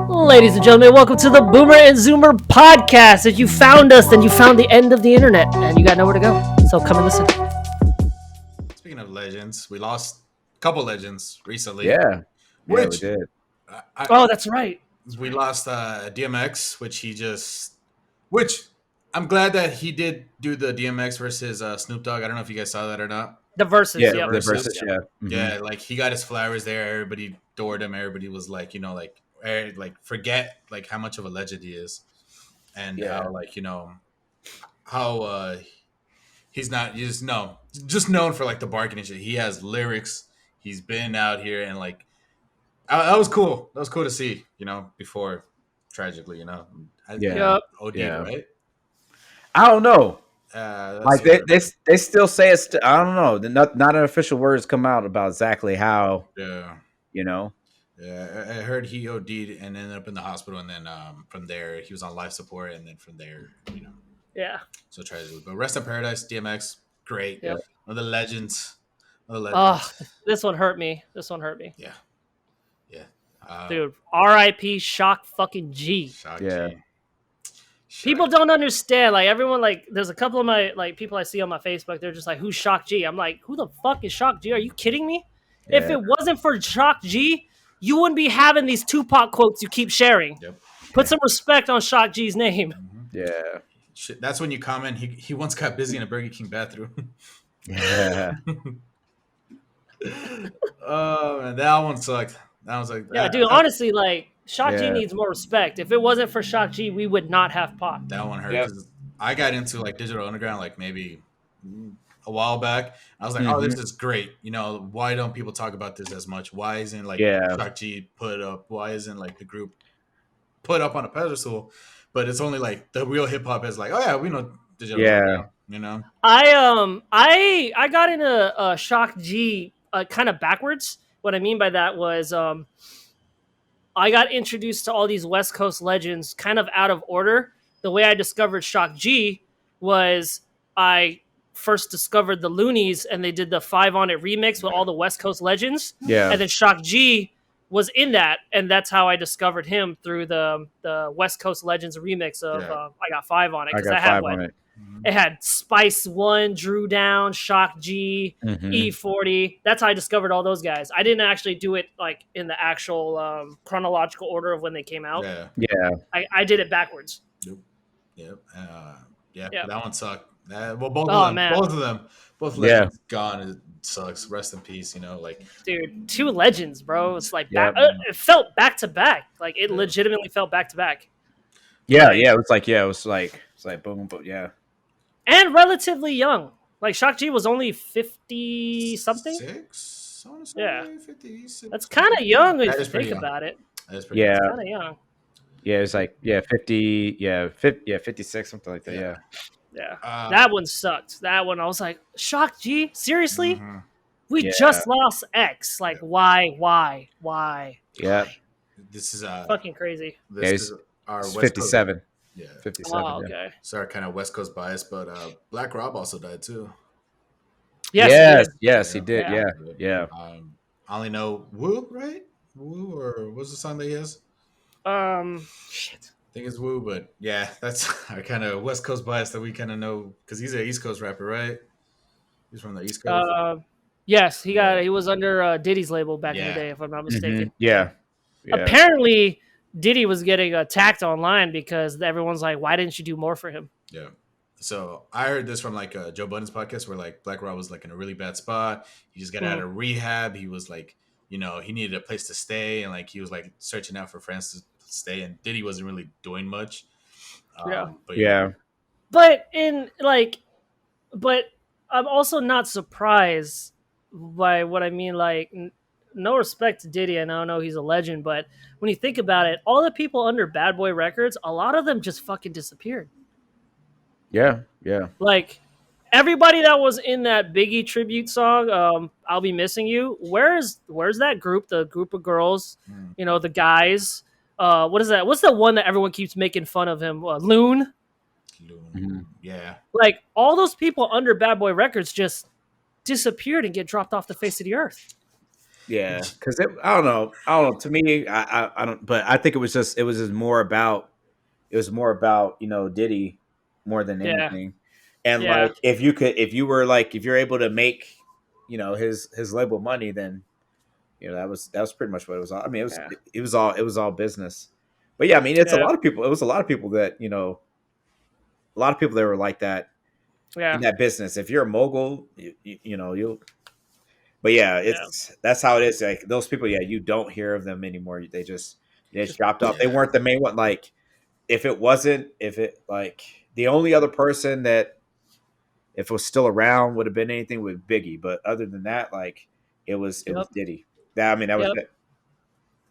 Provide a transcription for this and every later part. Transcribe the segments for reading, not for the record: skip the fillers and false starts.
Ladies and gentlemen, welcome to the Boomer and Zoomer podcast. If you found us, then you found the end of the internet, and you got nowhere to go. So come and listen. Speaking of legends, we lost a couple legends recently. Yeah, we did. Oh, that's right. We lost DMX, which I'm glad that he did do the DMX versus Snoop Dogg. I don't know if you guys saw that or not. The verses, Yeah, yeah. the verses, yeah. Mm-hmm. Yeah, like he got his flowers there. Everybody adored him. Everybody was like, forget like how much of a legend he is, and how he's not just known for like the barking and shit. He has lyrics. He's been out here and like that was cool. That was cool to see. Before tragically, OD, right? I don't know. Like they still say it's. I don't know. Not an official words come out about exactly how. Yeah. Yeah, I heard he OD'd and ended up in the hospital, and then from there he was on life support, and then from there, Yeah. So tragically, but rest in paradise, DMX, great. Yep. One of the legends. This one hurt me. Yeah. Dude, R.I.P. Shock fucking G. Shock Yeah. G. People don't understand. Like everyone, like there's a couple of my like people I see on my Facebook. They're just like, "Who's Shock G?" I'm like, "Who the fuck is Shock G? Are you kidding me? Yeah. If it wasn't for Shock G, you wouldn't be having these Tupac quotes you keep sharing. Yep. Put some respect on Shock G's name." Mm-hmm. Yeah. Shit, that's when you comment. He once got busy in a Burger King bathroom. Yeah. Oh man, that one sucked. That was like, Yeah, dude. Honestly, like Shock G needs more respect. If it wasn't for Shock G, we would not have Pac. That one hurt because I got into like Digital Underground like maybe a while back. I was like, oh, this is great. Why don't people talk about this as much? Why isn't like Shock G put up? Why isn't like the group put up on a pedestal? But it's only like the real hip hop is like, oh yeah, we know Digital Underground. I got into Shock G kind of backwards. What I mean by that was I got introduced to all these West Coast legends kind of out of order. The way I discovered Shock G was I first discovered the Loonies and they did the 5 on It remix with all the West Coast legends. Yeah. And then Shock G was in that, and that's how I discovered him through the West Coast Legends remix of I Got 5 on It. Because I had one. It had Spice One, Drew Down, Shock G, E40. That's how I discovered all those guys. I didn't actually do it like in the actual chronological order of when they came out. Yeah. I did it backwards. Yep. That one sucked. Both of them gone. It sucks. Rest in peace. Dude, 2 legends, bro. It's like it felt back to back. Like it legitimately felt back to back. Yeah. It was like boom, but yeah. And relatively young. Like Shock G was only 50 something. 6? Yeah. 56. That's kind of young if you think about it. That is pretty young. Kind of young. Yeah, it's like 50, 56, something like that. Yeah. That one sucked. That one I was like, Shock G? Seriously? We just lost X. Like why? Yeah. This is fucking crazy. This is our West 57. Coast. Yeah. 57. Oh, okay. It's our kind of West Coast bias, but Black Rob also died too. Yes, he did. Yeah. I only know Woo, right? Woo, or what's the song that he has? Shit. I think it's Woo, but yeah, that's our kind of West Coast bias that we kind of know because he's an East Coast rapper, right? He's from the East Coast. Yes, he was under Diddy's label back in the day, if I'm not mistaken. Yeah. Apparently, Diddy was getting attacked online because everyone's like, "Why didn't you do more for him?" Yeah. So I heard this from like Joe Budden's podcast where like Black Rob was like in a really bad spot. He just got out of rehab. He was like, he needed a place to stay, and like he was like searching out for friends to stay. And Diddy wasn't really doing much. But I'm also not surprised by what I mean. Like, no respect to Diddy. I know he's a legend, but when you think about it, all the people under Bad Boy Records, a lot of them just fucking disappeared. Yeah. Like, everybody that was in that Biggie tribute song, "I'll Be Missing You," where's that group? The group of girls, the guys. What is that? What's the one that everyone keeps making fun of him? Loon. Yeah. Like all those people under Bad Boy Records just disappeared and get dropped off the face of the earth. Yeah, because I don't know. To me, I don't. But I think it was just more about Diddy more than Yeah, anything. And yeah, like if you're able to make his label money, then that was pretty much what it was. I mean, yeah, it was all business. But yeah, I mean, it's a yeah, lot of people. It was a lot of people that a lot of people that were like that in yeah, that business. If you're a mogul, you'll. But yeah, yeah. that's how it is. Like those people, yeah, you don't hear of them anymore. They just Just dropped off. They Yeah. weren't the main one. Like if it like the only other person that if it was still around would have been anything with Biggie, but other than that, like it was yep, Diddy. That I mean that was yep. it.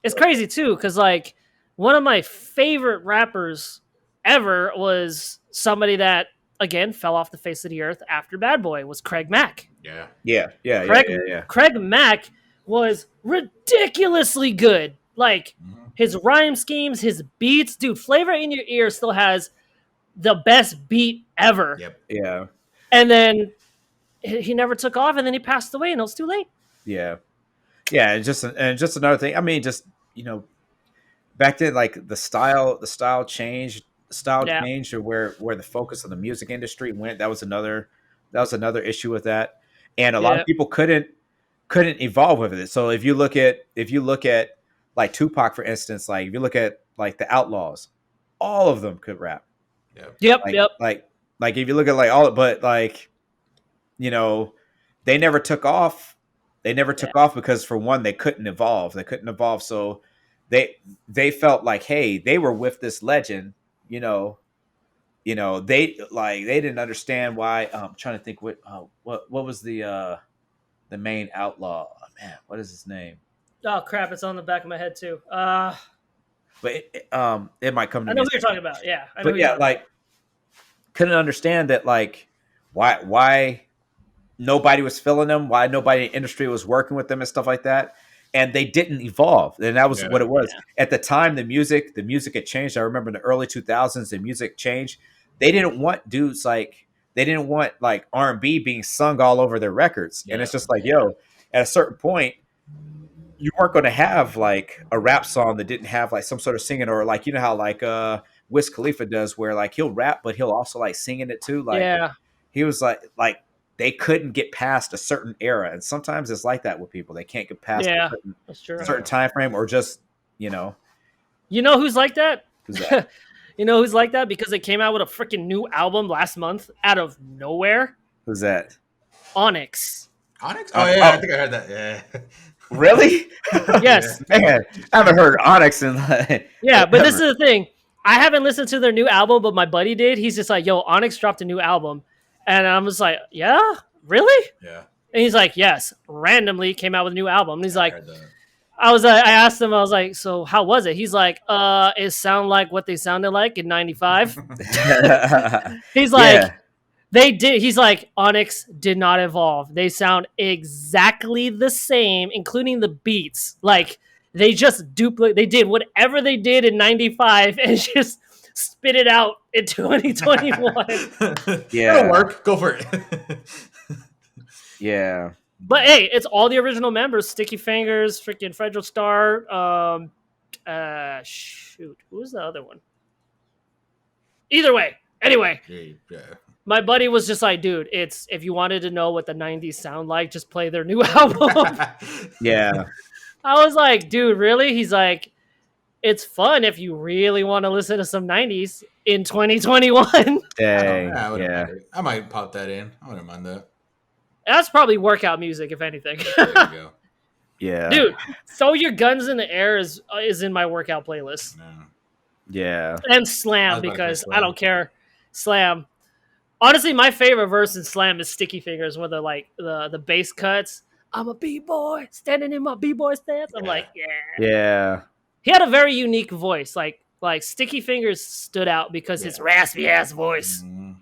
It's crazy too, because like one of my favorite rappers ever was somebody that again fell off the face of the earth after Bad Boy was Craig Mack. Yeah. Craig Yeah. Craig Mack was ridiculously good. Like Hmm. his rhyme schemes, his beats, dude. Flavor in Your Ear still has the best beat ever. Yep. Yeah. And then he never took off, and then he passed away, and it was too late. Yeah. Yeah. And just another thing. I mean, just back then, like the style Yeah, changed, or where the focus of the music industry went. That was another issue with that, and a lot of yeah, people couldn't evolve with it. So if you look at like Tupac, for instance, like if you look at like the Outlaws, all of them could rap. Yep. yep, Like yep, if you look at like all, but like you know, they never took off. They never yeah, took off because for one, they couldn't evolve. They couldn't evolve, so they they felt like, hey, they were with this legend. You know, they didn't understand why. I'm trying to think what was the main outlaw. Oh, man, what is his name? Oh crap! It's on the back of my head too. But it might come to I me. know who you're talking about. Yeah, I know But who you're yeah, talking about. like couldn't understand that like why nobody was filling them, why nobody in the industry was working with them and stuff like that. And they didn't evolve. And that was what Yeah. it was. At the time, the music had changed. I remember in the early 2000s, the music changed. They didn't want dudes like they didn't want like R&B being sung all over their records. And Yeah. it's just like, Yeah, yo, at a certain point, you weren't going to have like a rap song that didn't have like some sort of singing, or like how like Wiz Khalifa does, where like he'll rap but he'll also like sing in it too. Like yeah, he was like they couldn't get past a certain era, and sometimes it's like that with people. They can't get past yeah. That's true. certain Yeah. time frame, or just you know You know who's like that? who's that? You know who's like that because they came out with a freaking new album last month out of nowhere. Who's that? Onyx. Onyx? Oh yeah, I Oh, think I heard that. Yeah. really? Yes. Man, I haven't heard Onyx in like, Yeah, but this forever. is the thing. I haven't listened to their new album, but my buddy did. He's just like, "Yo, Onyx dropped a new album," and I'm just like, "Yeah, really?" Yeah. And he's like, "Yes." Randomly came out with a new album. And he's Yeah, I like, heard that. I asked him, I was like, "So how was it?" He's like, it sounded like what they sounded like in '95." He's like, Yeah, they did. He's like, Onyx did not evolve. They sound exactly the same, including the beats. Like they just duplicate. They did whatever they did in '95 and just spit it out in 2021. yeah, It'll work. Go for it. yeah. But hey, it's all the original members: Sticky Fingers, freaking Frederick Starr. Shoot, who was the other one? Either way, anyway, Yeah. my buddy was just like, dude, it's if you wanted to know what the '90s sound like, just play their new album. Yeah. I was like, dude, really? He's like, it's fun if you really want to listen to some '90s in 2021. Dang. I wouldn't Yeah. mind it. I might pop that in. I wouldn't mind that. That's probably workout music, if anything. There you go. Yeah. Dude, Throw Your Guns in the Air is in my workout playlist. No. Yeah. And I Slam, was about to say because I Slam. don't care. Slam. Honestly, my favorite verse in Slam is Sticky Fingers, where the like the bass cuts. I'm a b-boy, standing in my b-boy stance. I'm Yeah. like, yeah. Yeah. He had a very unique voice. Like Sticky Fingers stood out because his raspy ass voice. Mhm.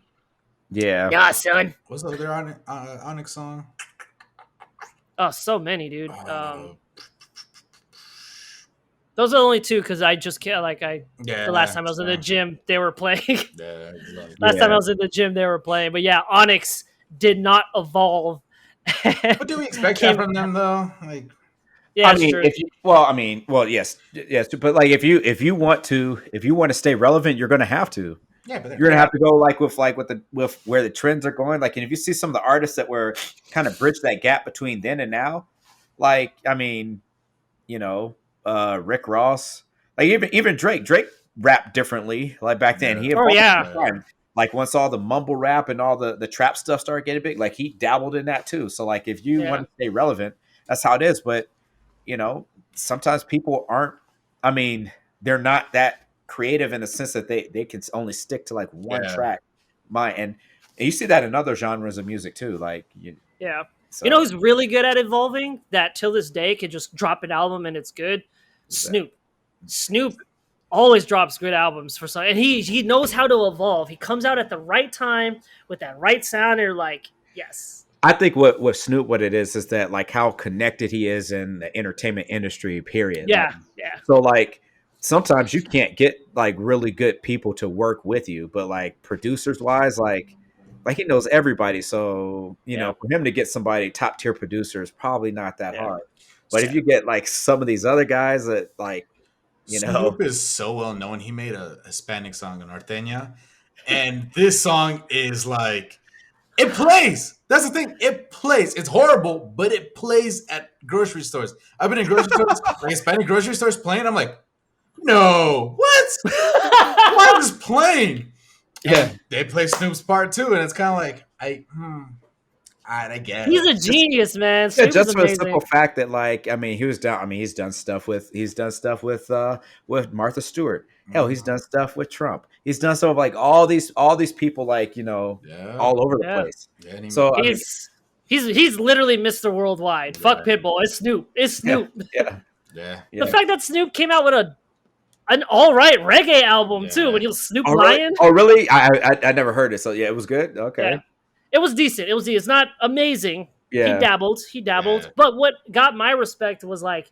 Yeah. Yeah, son. What's the other Onyx song? Oh, so many, dude. Uh, Those are the only two because I just can't. yeah. The last time I was in the gym, they were playing. Yeah. Last time I was in the gym, they were playing. But yeah, Onyx did not evolve. What do we expect that from them though? Like, Yeah, I it's mean, true. yes, but like if you want to stay relevant, you're going to have to. Yeah, but You're gonna have to go with where the trends are going. Like, and if you see some of the artists that were kind of bridge that gap between then and now, like, I mean, you know, Rick Ross, like even Drake rapped differently. Like back then, he Oh evolved yeah. over time. Like once all the mumble rap and all the trap stuff started getting big, like he dabbled in that too. So like, if you Yeah. want to stay relevant, that's how it is. But sometimes people aren't. I mean, they're not that creative in the sense that they can only stick to like one track. And you see that in other genres of music too. Like Yeah. so You know who's really good at evolving that till this day could just drop an album and it's good? Snoop. Snoop always drops good albums for some, and he knows how to evolve. He comes out at the right time with that right sound, and you're like, yes. I think what Snoop, what it is that like how connected he is in the entertainment industry, period. Yeah, Like, yeah. so like sometimes you can't get like really good people to work with you, but like producers wise, like he knows everybody. So, Yeah. for him to get somebody top tier producer is probably not that Yeah. hard. But if you get like some of these other guys that like, Snoop is so well known. He made a Hispanic song, Norteña, and this song is like it plays. That's the thing. It plays. It's horrible, but it plays at grocery stores. I've been in grocery stores, like Hispanic grocery stores playing. I'm like, no, what? Why is this playing? Yeah. And they play Snoop's part too, and it's kind of like I guess He's a genius, man. Yeah, Snoop is just for the amazing. simple fact that, like, I mean, he's done stuff with Martha Stewart. Hell, he's done stuff with Trump. He's done stuff with, like all these people, like all over the Yeah. place. Yeah, So I mean, He's literally Mr. Worldwide. Yeah. Fuck Pitbull. It's Snoop. It's Snoop. yeah. The fact that Snoop came out with an all right reggae album too when he was Snoop Lion. Oh, really? I never heard it. So yeah, it was good. Okay. Yeah. It was decent. It's not amazing. Yeah. He dabbled. Yeah. But what got my respect was like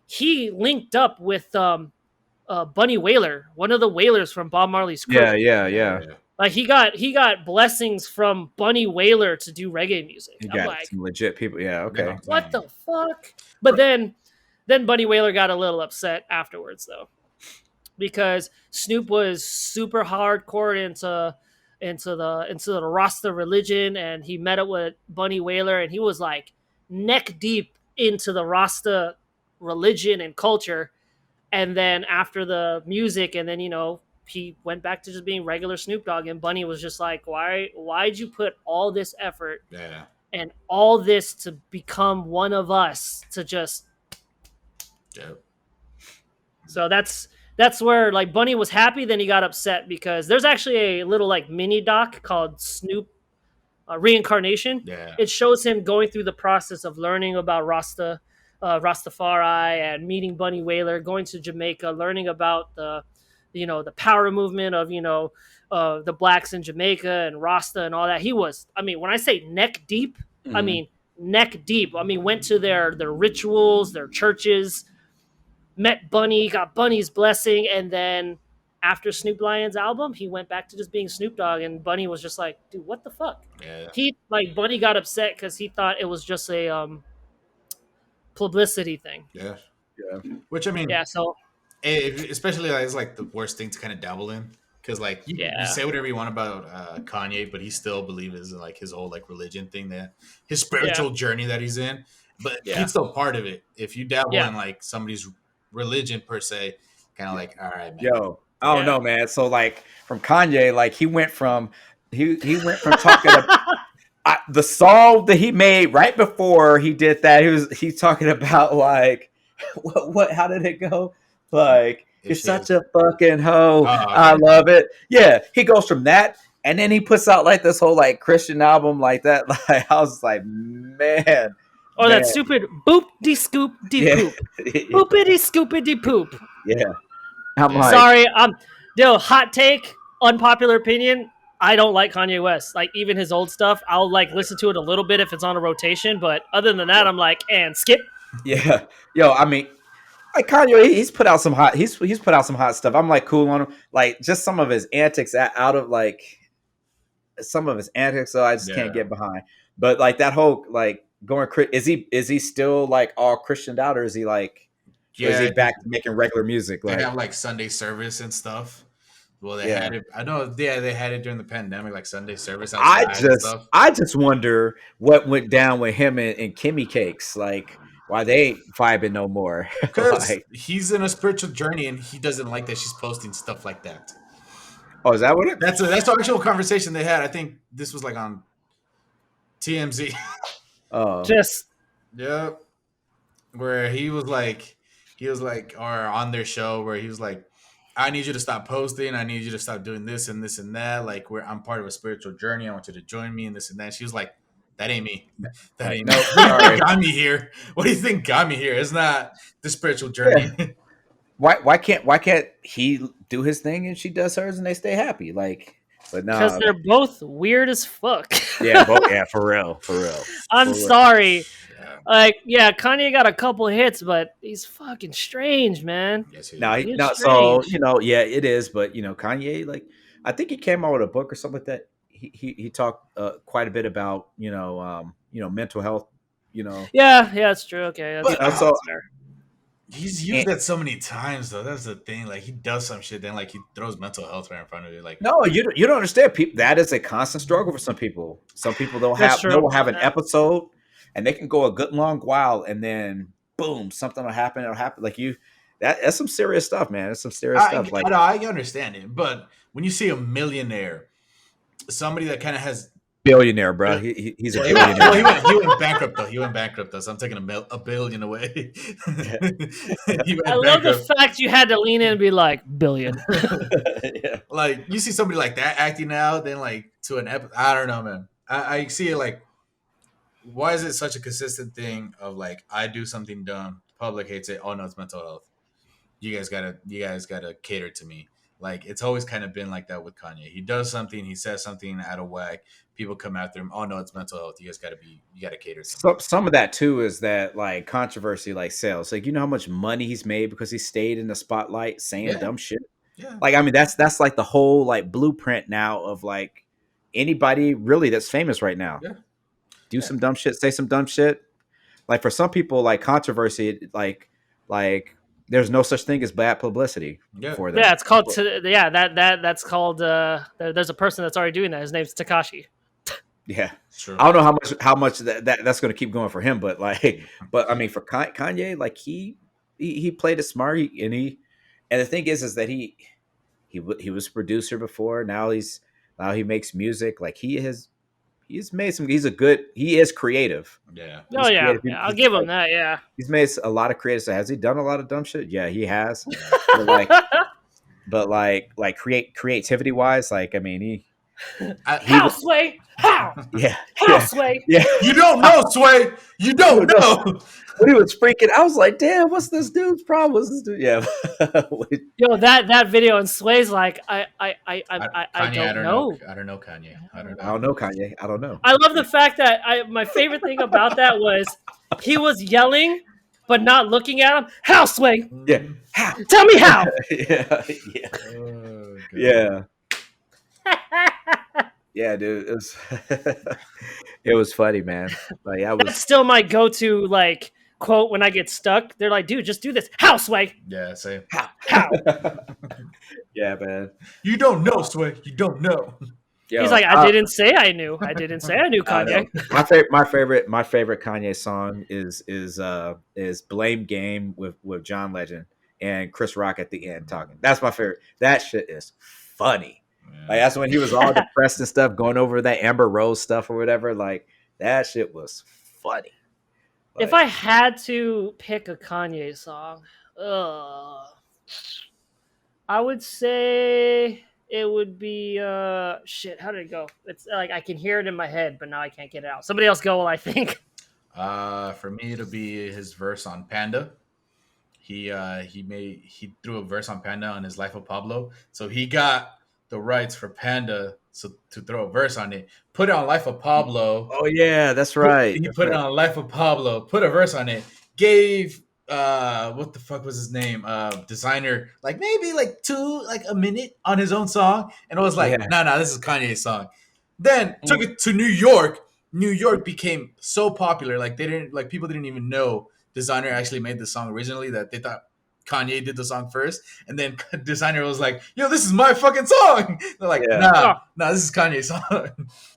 he linked up with Bunny Wailer, one of the Wailers from Bob Marley's crew. Yeah. Like he got blessings from Bunny Wailer to do reggae music. You I'm got like, some legit people. Yeah. Okay. what the fuck? But then Bunny Wailer got a little upset afterwards though, because Snoop was super hardcore into the Rasta religion, and he met up with Bunny Wailer, and he was like neck deep into the Rasta religion and culture. And then after the music, and then he went back to just being regular Snoop Dogg, and Bunny was just like, why'd you put all this effort and all this to become one of us to just So that's where like Bunny was happy, then he got upset because there's actually a little like mini doc called Snoop Reincarnation. Yeah. It shows him going through the process of learning about Rastafari and meeting Bunny Wailer, going to Jamaica, learning about the power movement of the blacks in Jamaica and Rasta and all that. He was, I mean, when I say neck deep, I mean neck deep. I mean, went to their rituals, their churches, met Bunny, got Bunny's blessing, and then after Snoop Lion's album, he went back to just being Snoop Dogg, and Bunny was just like, dude, what the fuck? Yeah. Bunny got upset because he thought it was just a publicity thing. Yeah. Which I mean, so especially it's like the worst thing to kind of dabble in, because like you say whatever you want about Kanye, but he still believes in like his whole like religion thing, that his spiritual journey that he's in, but he's still part of it. If you dabble in like somebody's religion per se, kind of like, all right, man. I don't know, man. So like from Kanye, like he went from talking about the song that he made right before he did that. He's talking about like what how did it go? Like, you're such a fucking hoe. I love it. Yeah, he goes from that, and then he puts out like this whole like Christian album like that. Like I was like, man. Or that stupid boop de scoop de poop. Boopity scoopity poop. Yeah. I'm like, sorry, hot take, unpopular opinion. I don't like Kanye West. Like even his old stuff, I'll like listen to it a little bit if it's on a rotation, but other than that, I'm like, and skip. Yeah. Yo, I mean, like Kanye, he's put out some hot stuff. I'm like cool on him. Like just some of his antics so I just can't get behind. But like that whole like going? Is he still like all Christianed out, or is he like, or is Yeah, he back to making regular music? they Like, have like Sunday service and stuff. Well, they yeah. had it. I know. Yeah, they had it during the pandemic, like Sunday service outside and stuff. I just wonder what went down with him and Kimmy Cakes. Like, why they ain't vibing no more? Because Like, he's in a spiritual journey and he doesn't like that she's posting stuff like that. oh, is that what it? That's the actual conversation they had. I think this was like on TMZ. Oh, Just Yep. Where he was like, or on their show where he was like, I need you to stop posting. I need you to stop doing this and this and that. Like, where I'm part of a spiritual journey. I want you to join me and this and that. She was like, that ain't me. That like, ain't no, me. What do you sorry. think got me here? What do you think got me here? It's not the spiritual journey. Yeah. Why can't he do his thing and she does hers and they stay happy? Like, but because nah, they're both weird as fuck. yeah, for real. I'm For real. sorry. Yeah. Like, yeah, Kanye got a couple hits, but he's fucking strange, man. Yes, he Now, is. He's not so strange. yeah, it is. But Kanye, like, I think he came out with a book or something like that. He talked quite a bit about mental health. Yeah, it's true. Okay, But that's so fair. he's used that so many times, though. That's the thing. Like, he does some shit, then like he throws mental health right in front of you. Like, no, you don't understand. People, that is a constant struggle for some people. Some people That's true. they'll have an Yeah. episode, and they can go a good long while, and then boom, something will happen. It'll happen like you. That's some serious stuff, man. That's some serious stuff. Like, I understand it, but when you see a millionaire, somebody that kind of has billionaire, bro. He's a well, billionaire. well, he went bankrupt though. He went bankrupt though. So I'm taking a billion away. He went I love the bankrupt. fact you had to lean in and be like, billion. Yeah. Like, you see somebody like that acting out, then like to an I don't know, man. I see it like, why is it such a consistent thing of like, I do something dumb, the public hates it. Oh no, it's mental health. You guys gotta cater to me. Like, it's always kind of been like that with Kanye. He does something, he says something out of whack, people come after him. Oh no, it's mental health. You gotta cater to me. Some of that too is that like controversy, like sales. Like, how much money he's made because he stayed in the spotlight saying Yeah. dumb shit. Yeah. Like, I mean, that's like the whole like blueprint now of like anybody really that's famous right now. Yeah. Do some dumb shit, say some dumb shit. Like, for some people, like controversy, like there's no such thing as bad publicity for them. Yeah, it's called. That's called. There's a person that's already doing that. His name's Takashi. Yeah, True. I don't know how much that's going to keep going for him, but like, but I mean, for Kanye, like he played it smart, and the thing is that he was a producer before. Now he makes music. Like, he's made some. He is creative. Yeah. Oh yeah, Creative. I'll give him that. Yeah, He's made a lot of creative. So has he done a lot of dumb shit? Yeah, he has. but creativity wise, like, I mean, he how Sway? How? yeah, How Sway? yeah. You don't know, Sway. You don't know. When he was freaking, I was like, damn, what's this dude's problem? What's this dude? Yeah. Yo, that video and Sway's like, I Kanye, don't know. I don't know Kanye. I don't know. I don't know, Kanye. I don't know. I love the fact that my favorite thing about that was he was yelling but not looking at him. How Sway? Yeah. How? Tell me how. yeah. Oh, God. Yeah. Yeah, dude. It was funny, man. Like, That's still my go-to like quote when I get stuck. They're like, dude, just do this. How Sway? Yeah, same. How? Yeah, man. You don't know, Sway. You don't know. Yo, He's like, I didn't say I knew. I didn't say I knew Kanye. My favorite Kanye song is Blame Game with John Legend and Chris Rock at the end talking. That's my favorite. That shit is funny. Yeah. Like, that's when he was all depressed and stuff, going over that Amber Rose stuff or whatever. Like, that shit was funny. Like, If I had to pick a Kanye song, I would say it would be shit. How did it go? It's like I can hear it in my head, but now I can't get it out. Somebody else go while I think. For me, it'll be his verse on Panda. He threw a verse on Panda on his Life of Pablo. So he got the rights for Panda to throw a verse on it. Put it on Life of Pablo. oh yeah, that's right. He put it on Life of Pablo. Put a verse on it. Gave what the fuck was his name? Designer, like maybe like a minute on his own song, and it was like, Yeah. nah, this is Kanye's song. Then took it to New York, New York became so popular. Like people didn't even know Designer actually made the song originally. That they thought Kanye did the song first, and then Designer was like, "Yo, this is my fucking song." They're like, Oh, nah, this is Kanye's song."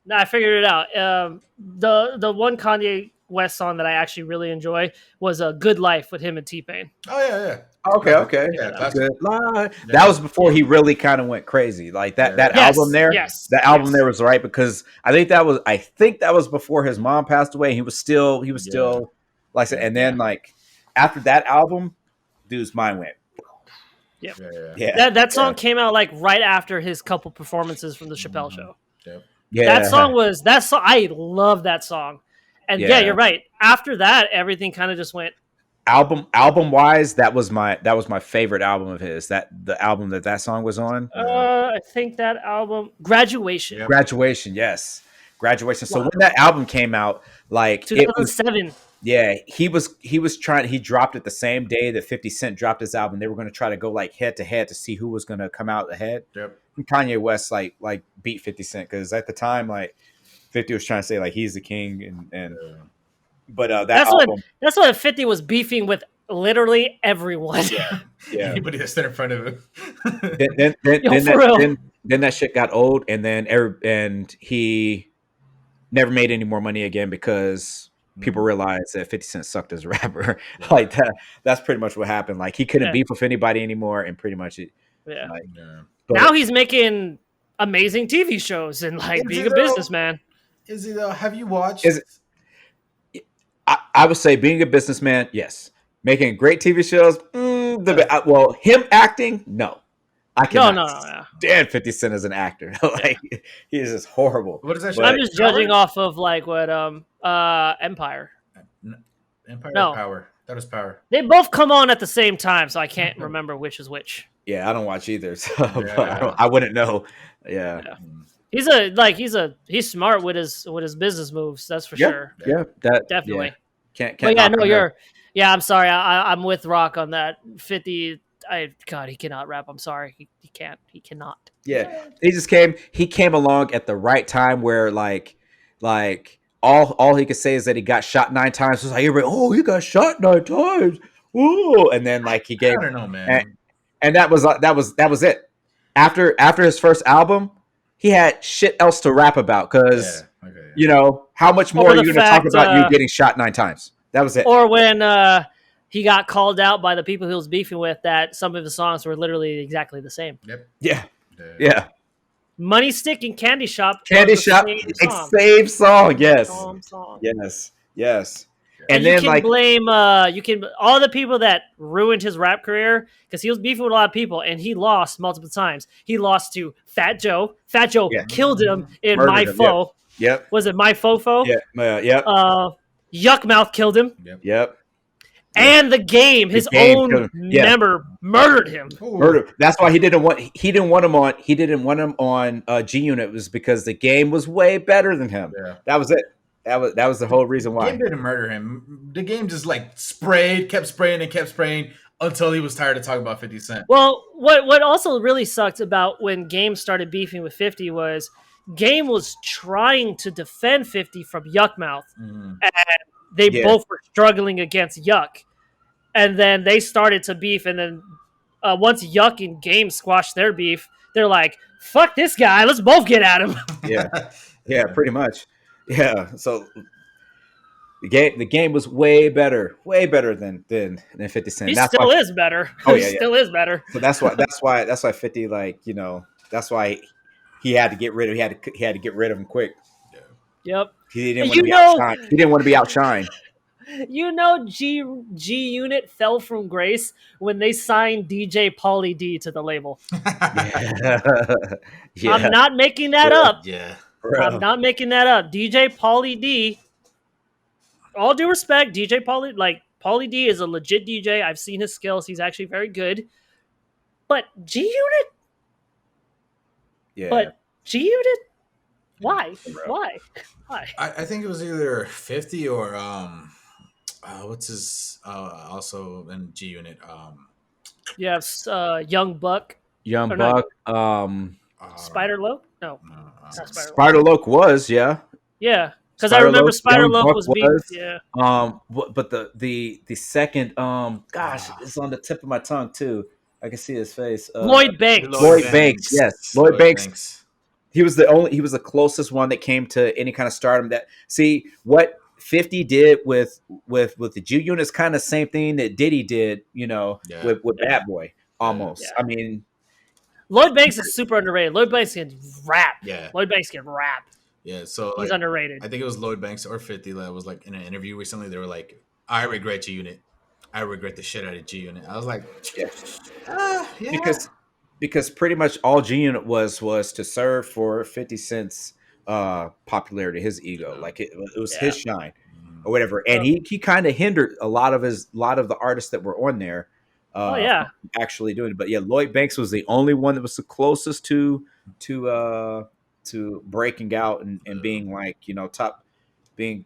nah, I figured it out. The one Kanye West song that I actually really enjoy was "A Good Life" with him and T-Pain. Oh yeah. Okay. Yeah, Good. That was before he really kind of went crazy. Like that Yes, album there. yes, That album yes. there was right because I think that was before his mom passed away. He was still like I said, and then like after that album, dude's mind went. Yeah. That song came out like right after his couple performances from the Chappelle show. Yeah. That song. I love that song. And yeah, you're right. After that, everything kind of just went. Album wise, that was my favorite album of his. That the album that song was on. I think that album, Graduation. Yep. Graduation, yes, Graduation. So when that album came out, like 2007. he dropped it the same day that 50 Cent dropped his album. They were going to try to go like head to head to see who was going to come out ahead. Yep. And Kanye West like beat 50 Cent because at the time like 50 was trying to say like he's the king and. But that's what 50 was beefing with literally everyone. Yeah. Anybody that stood in front of him. then that shit got old, and then he never made any more money again because people realized that 50 Cent sucked as a rapper. Like that. That's pretty much what happened. Like he couldn't beef with anybody anymore, and pretty much it. Yeah. Now he's making amazing TV shows and like being a businessman. Is he though? Have you watched? I would say being a businessman, yes. Making great TV shows, him acting, no. I cannot stand 50 Cent as an actor. Like he's just horrible. What is that show? I'm just judging off of like what Empire. Empire or Power? That was Power. They both come on at the same time, so I can't remember which is which. Yeah, I don't watch either, so I wouldn't know. Yeah. He's smart with his business moves. That's for sure. Yeah, definitely. Can't. But yeah, no, you're. Yeah, I'm sorry. I'm with Roc on that. 50. God, he cannot rap. I'm sorry. He can't. He cannot. Yeah, he came along at the right time where like all he could say is that he got shot 9 times. It was like everybody, oh, he got shot 9 times. Ooh, and then like he gave. I don't know, man. And that was it. After his first album, he had shit else to rap about because you know how much more are you going to talk about you getting shot 9 times? That was it. Or when he got called out by the people he was beefing with that some of his songs were literally exactly the same. Yep. Yeah. Money Stick and Candy Shop. Same song. Yes. Song. Yes. And then you can blame all the people that ruined his rap career because he was beefing with a lot of people and he lost multiple times. He lost to Fat Joe. Fat Joe killed him in My Foe. Yep. Was it My Fofo? Yeah. Yep. Yuck Mouth killed him. Yep. And the game, his own member murdered him. That's why he didn't want him on G Unit was because the game was way better than him. Yeah. That was it. That was the whole reason why. The game didn't murder him. The game just like kept spraying until he was tired of talking about 50 Cent. Well, what also really sucked about when Game started beefing with 50 was Game was trying to defend 50 from Yuck Mouth. And they both were struggling against Yuck. And then they started to beef. And then once Yuck and Game squashed their beef, they're like, fuck this guy. Let's both get at him. Yeah, pretty much. Yeah, so the game was way better than 50 Cent. He still is better. Oh, he still is better. So that's why 50 like that's why he had to get rid of he had to get rid of him quick. Yep. He didn't want to be outshined. He didn't want to be outshined. You know, G Unit fell from grace when they signed DJ Pauly D to the label. I'm not making that up. Yeah. I'm not making that up. DJ Pauly D, all due respect, Pauly D is a legit DJ. I've seen his skills. He's actually very good. But G Unit? Yeah. But G Unit? Why? Why? I think it was either 50 or what's his also in G Unit. Yes, Young Buck. Buck. Spider Loc? No. Spider Loc was, yeah. Yeah. Because I remember Spider Young Loc Buck was being was. But the second gosh, it's on the tip of my tongue too. I can see his face. Lloyd Banks. Lloyd Banks, yes, Lloyd Banks. He was the closest one that came to any kind of stardom. That see what 50 did with the G Unit is kind of the same thing that Diddy did, with Bad Boy almost. Yeah. I mean, Lloyd Banks is super underrated. Lloyd Banks can rap. Yeah. Lloyd Banks can rap. Yeah, so he's underrated. I think it was Lloyd Banks or 50 that was like in an interview recently. They were like, "I regret G Unit. I regret the shit out of G Unit." I was like, yeah. Because pretty much all G Unit was to serve for 50 Cent's popularity, his ego, like it was his shine or whatever, and he kind of hindered a lot of the artists that were on there. Actually doing it, but yeah, Lloyd Banks was the only one that was the closest to breaking out and being like top, being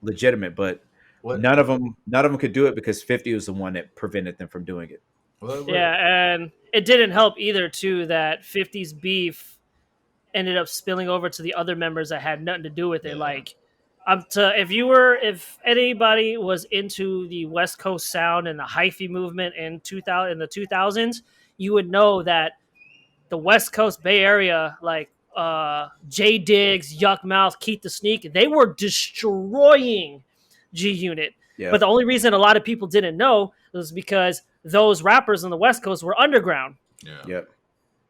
legitimate, but none of them could do it because 50 was the one that prevented them from doing it. And it didn't help either too that 50's beef ended up spilling over to the other members that had nothing to do with it. Like, if anybody was into the West Coast sound and the hyphy movement in the 2000s, you would know that the West Coast Bay Area, like J Diggs, Yuck Mouth, Keith the Sneak, they were destroying G Unit. Yeah. But the only reason a lot of people didn't know was because those rappers on the West Coast were underground. Yeah. Yep.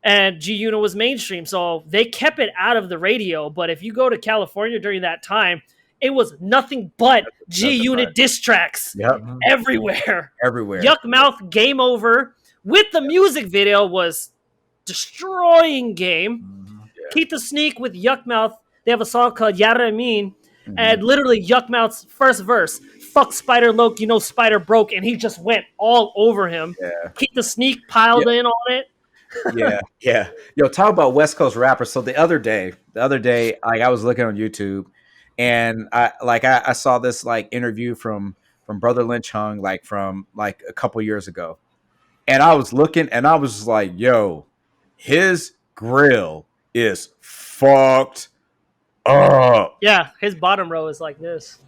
And G Unit was mainstream, so they kept it out of the radio. But if you go to California during that time, it was nothing but G Unit diss tracks everywhere. Yuck Mouth, Game Over, with the music video was destroying Game. Keith the Sneak with Yuck Mouth, they have a song called Yara Mean, and literally Yuck Mouth's first verse, "Fuck Spider Loc, Spider broke," and he just went all over him. Keith the Sneak piled in on it. yeah. Yo, talk about West Coast rappers. So the other day, I was looking on YouTube, and I saw this interview from Brother Lynch Hung from a couple years ago, and I was looking, and I was like, yo, his grill is fucked up. Yeah, his bottom row is like this.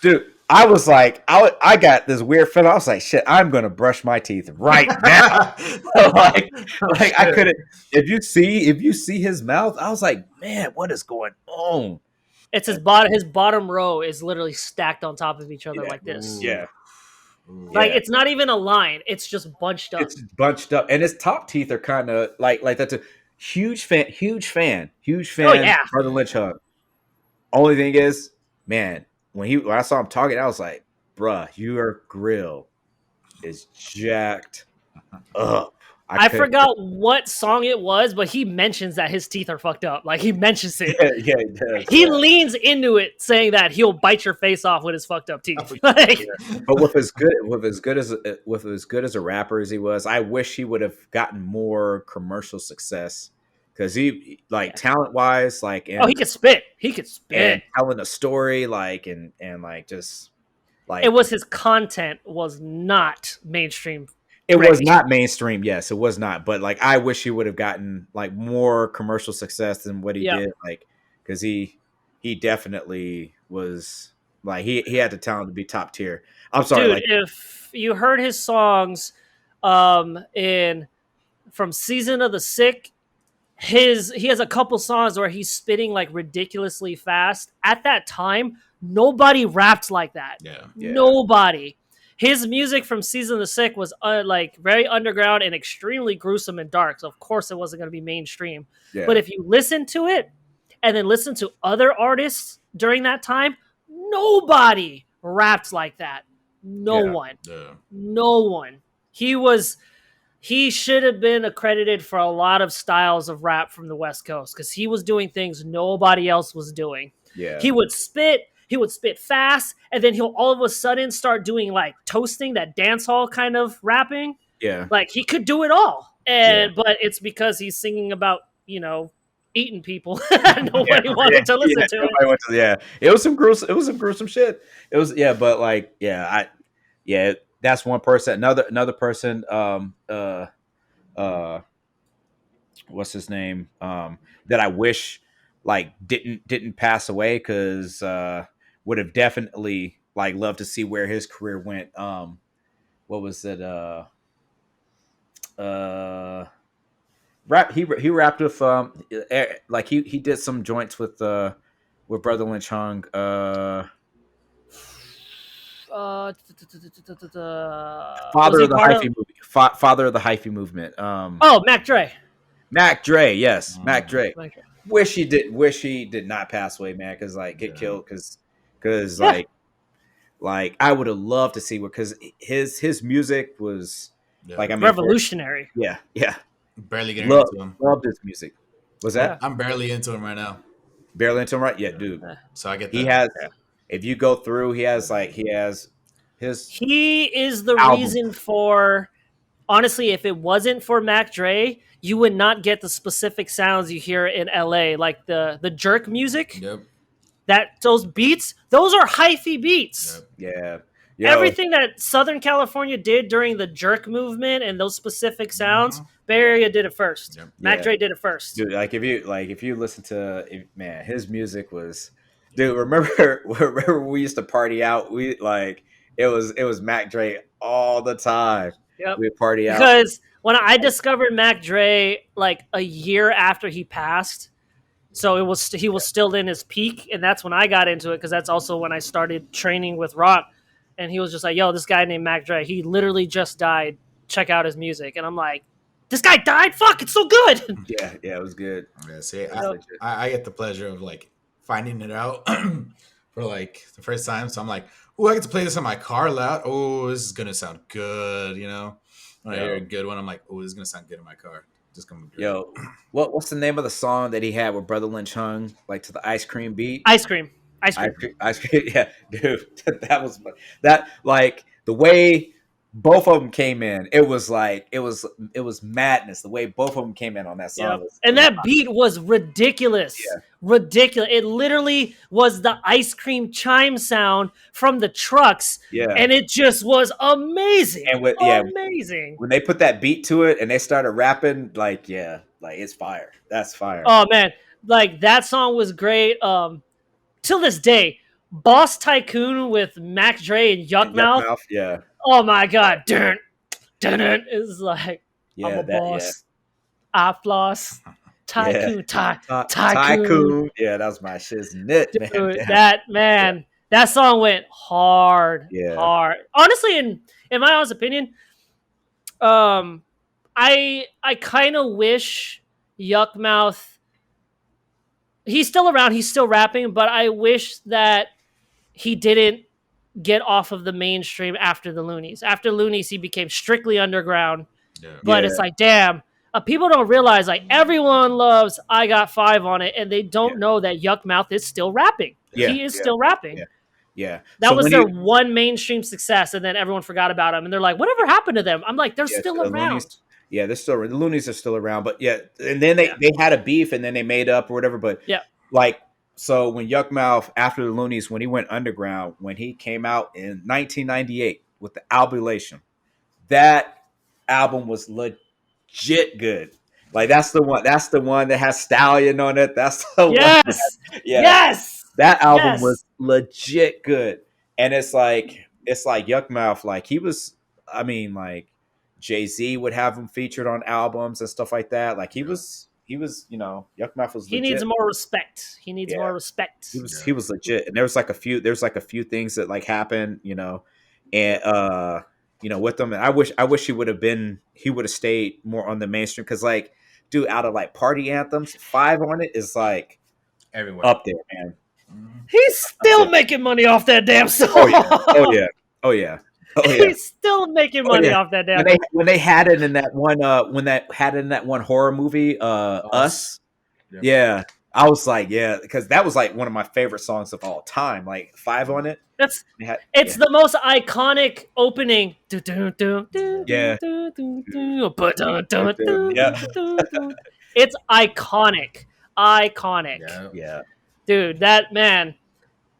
Dude, I was like, I got this weird feeling. I was like, shit, I'm gonna brush my teeth right now. I couldn't. If you see his mouth, I was like, man, what is going on? It's his bottom. His bottom row is literally stacked on top of each other like this. Yeah. It's not even a line. It's just bunched up. It's bunched up, and his top teeth are kind of like that's a huge fan. Oh yeah, Brother Lynch Hung. Only thing is, man, when I saw him talking, I was like, bruh, your grill is jacked up. I forgot what song it was, but he mentions that his teeth are fucked up. Like, he mentions it. Yeah, he does. He leans into it, saying that he'll bite your face off with his fucked up teeth. But with as good as a rapper as he was, I wish he would have gotten more commercial success. Because he talent wise, he could spit. And telling a story, just it was his content was not mainstream. It was not mainstream. Yes, it was not. But I wish he would have gotten more commercial success than what he did. Because he definitely was he had the talent to be top tier. I'm sorry, dude. If you heard his songs, from Season of the Sick. He has a couple songs where he's spitting ridiculously fast. At that time, nobody rapped like that. Yeah. Nobody. His music from Season of the Sick was very underground and extremely gruesome and dark. So of course it wasn't going to be mainstream. Yeah. But if you listen to it and then listen to other artists during that time, nobody rapped like that. No one. He should have been accredited for a lot of styles of rap from the West Coast because he was doing things nobody else was doing. Yeah. He would spit fast, and then he'll all of a sudden start doing toasting, that dance hall kind of rapping. Yeah. He could do it all. But it's because he's singing about, eating people. Nobody wanted to listen to it. It was some gruesome shit. It was that's one person. Another person. What's his name? That I wish like didn't pass away, because would have definitely like loved to see where his career went. What was it? Uh, he rapped with like he did some joints with Brother Lynch Hung. Was Father he of the part of? hyphy movie. Father of the hyphy movement. Oh, Mac Dre. Mac Dre, yes, Mac Mm. Dre. Mac Dre. Wish he did not pass away, man, because like get killed, because Yeah. like I would have loved to see what, because his music was like, I mean, Revolutionary. yeah, Barely getting into him. loved his music. Was that Yeah. I'm barely into him right now. barely into him, right? Yeah, dude. So I get He that. has, Yeah. if you go through, he has his He is the album. reason for. Honestly, if it wasn't for Mac Dre, you would not get the specific sounds you hear in LA, like the jerk music. Yep. Those beats, those are hyphy beats. Yep. Yeah, yo, Everything that Southern California did during the jerk movement and those specific sounds, Mhm. Bay Area did it first. Yep. Mac yeah. Dre did it first. Dude, like if you listen to, man, his music was, dude. Remember we used to party out. We like it was Mac Dre all the time. Yep. We'd party out. Because when I discovered Mac Dre like a year after he passed, so he was still in his peak, and that's when I got into it, because that's also when I started training with Roc, and he was just like, "Yo, this guy named Mac Dre, he literally just died. Check out his music." And I'm like, "This guy died? Fuck, it's so good." Yeah, it was good. Yeah, see, Yep. I get the pleasure of like finding it out for like the first time. So I'm like, oh, I get to play this on my car loud. Oh, this is gonna sound good, you know. When I hear a good one, I'm like, oh, this is gonna sound good in my car. Just gonna be great. Yo, what's the name of the song that he had with Brother Lynch Hung, like to the Ice Cream beat? Ice cream, ice cream. Ice cream, yeah, dude. That was that, like the way both of them came in. It was like it was madness. The way both of them came in on that song. Yep. And that beat was ridiculous. Yeah. Ridiculous. It literally was the ice cream chime sound from the trucks. Yeah. And it just was amazing. And amazing. When they put that beat to it and they started rapping, like, yeah, like it's fire. That's fire. Oh man. Like that song was great. Till this day, Boss Tycoon with Mac Dre and Yuck Mouth. Yeah. Oh my god. Dun, dun, dun. It's like, Yeah, I'm a boss. I floss. Tycoon, Tycoon. Yeah, that was my shit's nit, dude, man. That song went hard. Yeah. Hard. Honestly, in my honest opinion, I kind of wish Yuck Mouth. He's still around. He's still rapping, but I wish that he didn't get off of the mainstream after the Loonies. After Loonies, he became strictly underground. Yeah. But it's like, damn, people don't realize, like, everyone loves I Got Five on it, and they don't know that Yuck Mouth is still rapping. Yeah. He is still rapping. Yeah. That was their one mainstream success, and then everyone forgot about him, and they're like, whatever happened to them? I'm like, they're still around. Loonies, yeah, they're still, the Loonies are still around, but yeah, and then they had a beef, and then they made up or whatever, but yeah, like, so when Yuck Mouth, after the Loonies, when he went underground, when he came out in 1998 with the Albulation, that album was legit good. Like that's the one that has Stallion on it. That's the one. Yes. That album was legit good. And it's like Yuck Mouth, like he was, I mean, like Jay-Z would have him featured on albums and stuff like that. Like he was, you know, Yuck Mouth was legit. He needs more respect. He needs more respect. He was legit. And there's like a few things that like happened, you know, and you know, with them. And I wish he would have stayed more on the mainstream, because like, dude, out of like party anthems, 5 on it is like everywhere up there, man. He's still making money off that damn song. Oh yeah. He's still making money off that damn. When they had it in that one, horror movie, Us. Yeah. I was like, yeah, because that was like one of my favorite songs of all time. Like 5 on it. It's the most iconic opening. Yeah. It's iconic. Yeah. Dude, that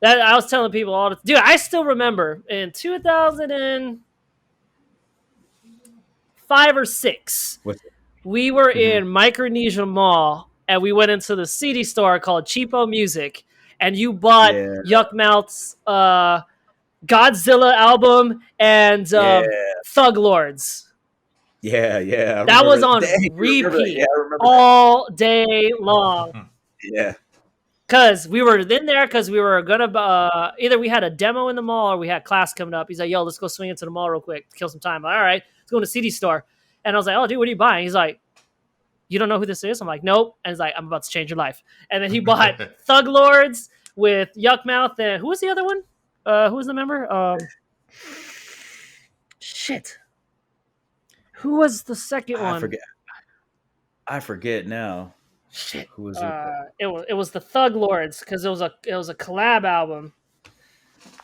I was telling people all the dude, I still remember in 2005 or 6, we were in Micronesia Mall, and we went into the CD store called Cheapo Music, and you bought Yuck Mouth's Godzilla album and Thug Lords. Yeah. That was on repeat all day long. Yeah. Because we were in there because we were going to, either we had a demo in the mall or we had class coming up. He's like, yo, let's go swing into the mall real quick, kill some time. All right, let's go to the CD store. And I was like, oh, dude, what are you buying? He's like, you don't know who this is? I'm like, nope. And he's like, I'm about to change your life. And then he bought Thug Lords with Yuck Mouth. And who was the other one? Who was the member? Shit. Who was the second one? I forget now. Shit. Who was it? It was the Thug Lords because it was a collab album.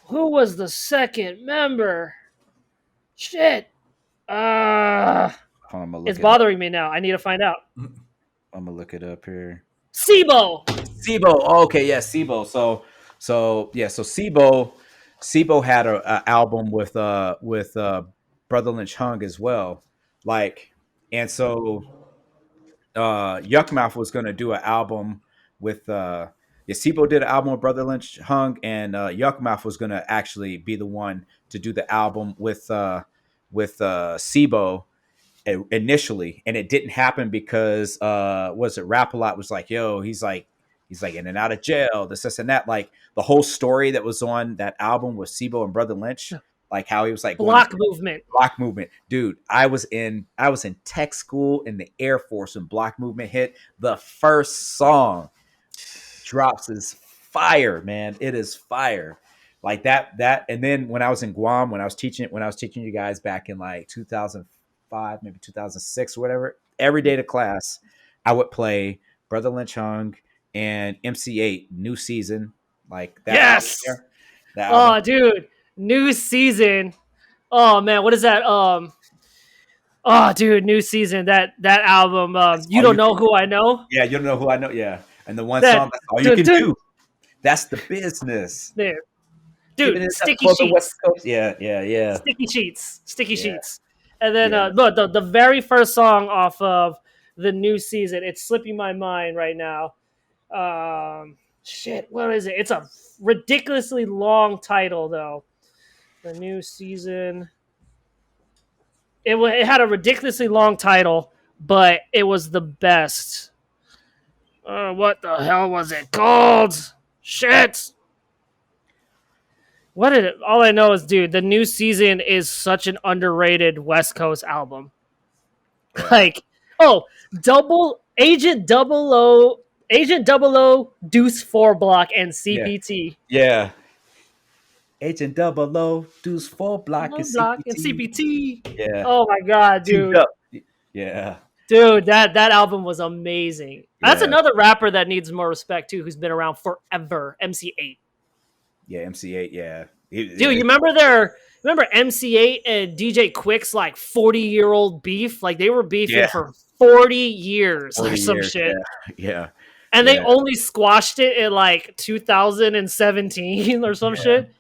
Who was the second member? Shit. It's bothering me now. I need to find out. I'm gonna look it up here. Sibo. Oh, okay, yeah, Sibo. So Sibo had a album with Brother Lynch Hung as well. Like, and so Yuck Mouth was gonna do an album with Sibo did an album with Brother Lynch Hung, and Yuck Mouth was gonna actually be the one to do the album with Sibo initially, and it didn't happen because was it Rap-A-Lot was like, yo, he's like in and out of jail, this and that. Like the whole story that was on that album with Sibo and Brother Lynch, like how he was like block movement, dude. I was in tech school in the Air Force when Block Movement hit. The first song drops is fire, man. It is fire. Like that, and then when I was in Guam, when I was teaching you guys back in like 2005, maybe 2006 or whatever, every day to class, I would play Brother Lynch Hung and MC8 New Season, like that. Yes. Oh, dude, New Season. Oh man, what is that? Oh, dude, New Season. That album. You don't know who I know. Yeah, you don't know who I know. Yeah, and the one song. That's all you can do. That's the business. There. Dude, Sticky Sheets. Yeah. Sticky Sheets. And then the very first song off of the New Season, it's slipping my mind right now. Shit, what is it? It's a ridiculously long title, though. The New Season. It had a ridiculously long title, but it was the best. What the hell was it called? Shit. What did it? All I know is, dude, the New Season is such an underrated West Coast album. Yeah. Like, Agent Double O, Deuce 4 Block, and CPT. Yeah. Agent Double O, Deuce 4 Block, and CPT. Yeah. Oh my god, dude. Yeah. Dude, that album was amazing. Yeah. That's another rapper that needs more respect too, who's been around forever. MC8. Yeah, MC8. Yeah. Dude, you remember MC8 and DJ Quick's like 40-year-old beef? Like they were beefing for 40 years or some shit. Yeah. And they only squashed it in like 2017 or some shit.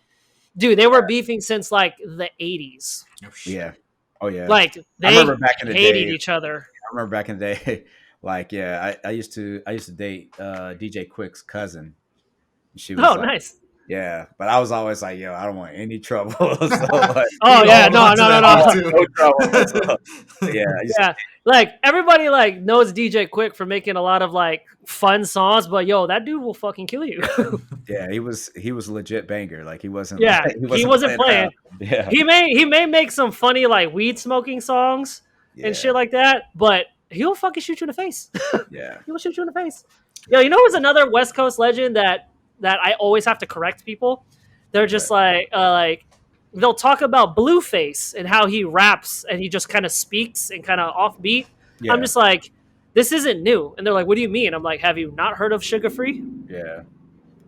Dude, they were beefing since like the 80s. Yeah. Oh yeah. Like they hated each other. I remember back in the day. Like, yeah, I used to date DJ Quick's cousin. She was nice. Yeah, but I was always like, yo, I don't want any trouble. So, like, no trouble. So, yeah. Like everybody like knows DJ Quick for making a lot of like fun songs, but yo, that dude will fucking kill you. Yeah, he was a legit banger. Like he wasn't. Yeah, he wasn't playing. Yeah, he may make some funny like weed smoking songs and shit like that, but he'll fucking shoot you in the face. Yeah, he'll shoot you in the face. Yo, you know who's another West Coast legend that I always have to correct people? They're just like they'll talk about Blueface and how he raps and he just kind of speaks and kind of offbeat. Yeah. I'm just like, this isn't new. And they're like, what do you mean? I'm like, have you not heard of Sugar Free? Yeah.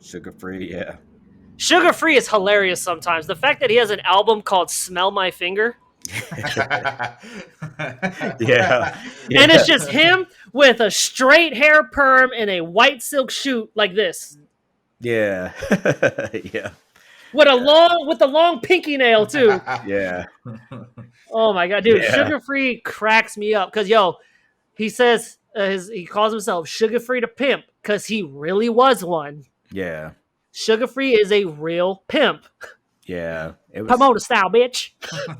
Sugar Free, yeah. Sugar Free is hilarious sometimes. The fact that he has an album called Smell My Finger. Yeah. And it's just him with a straight hair perm and a white silk shoot like this. Yeah. Yeah. With a long pinky nail too. Yeah. Oh my god, dude! Yeah. Sugar Free cracks me up because he says he calls himself Sugar Free the Pimp because he really was one. Yeah. Sugar Free is a real pimp. Yeah. Promoter style, bitch.